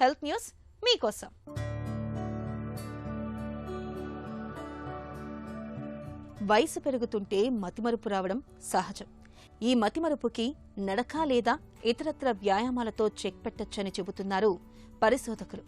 Health news మీకోసం. వయసు పెరుగుతుంటే మతిమరుపు రావడం సహజం. ఈ మతిమరుపుకి నడక లేదా ఇతరత్ర వ్యాయామాలతో చెక్ పెట్టొచ్చని చెబుతున్నారు పరిశోధకులు.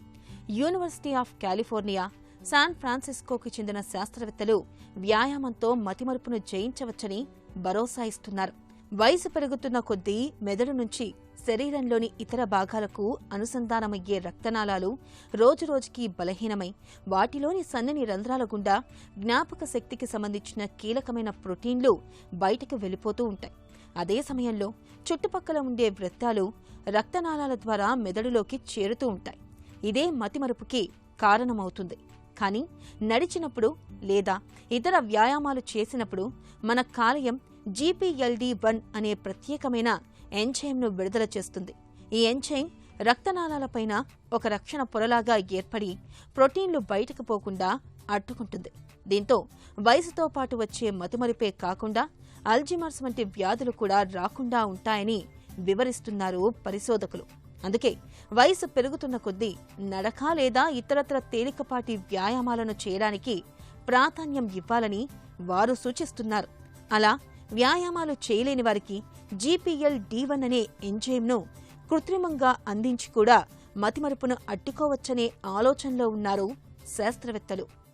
యూనివర్సిటీ ఆఫ్ కాలిఫోర్నియా, శాన్ ఫ్రాన్సిస్కోకి చెందిన శాస్త్రవేత్తలు వ్యాయామంతో మతిమరుపును జయించవచ్చని భరోసా ఇస్తున్నారు. వయసు పెరుగుతున్న కొద్దీ మెదడు నుంచి శరీరంలోని ఇతర భాగాలకు అనుసంధానమయ్యే రక్తనాళాలు రోజురోజుకీ బలహీనమై వాటిలోని సన్నని రంధ్రాల గుండా జ్ఞాపక శక్తికి సంబంధించిన కీలకమైన ప్రోటీన్లు బయటకు వెళ్లిపోతూ ఉంటాయి. అదే సమయంలో చుట్టుపక్కల ఉండే వృత్తాలు రక్తనాళాల ద్వారా మెదడులోకి చేరుతూ ఉంటాయి. ఇదే మతిమరుపుకి కారణమవుతుంది. కానీ నడిచినప్పుడు లేదా ఇతర వ్యాయామాలు చేసినప్పుడు మన కాలేయం GPLD1 అనే ప్రత్యేకమైన ఎంజైమ్ను విడుదల చేస్తుంది. ఈ ఎంజైమ్ రక్తనాళాలపైన ఒక రక్షణ పొరలాగా ఏర్పడి ప్రోటీన్లు బయటకు పోకుండా అడ్డుకుంటుంది. దీంతో వయసుతో పాటు వచ్చే మతిమరుపే కాకుండా అల్జీమర్స్ వంటి వ్యాధులు కూడా రాకుండా ఉంటాయని వివరిస్తున్నారు పరిశోధకులు. అందుకే వయసు పెరుగుతున్న కొద్దీ నడక లేదా ఇతరత్ర తేలికపాటి వ్యాయామాలను చేయడానికి ప్రాధాన్యం ఇవ్వాలని వారు సూచిస్తున్నారు. అలా వ్యాయామాలు చేయలేని వారికి GPLD1 అనే ఎంజైమ్ను కృత్రిమంగా అందించి కూడా మతిమరుపును అడ్డుకోవచ్చనే ఆలోచనలో ఉన్నారు శాస్త్రవేత్తలు.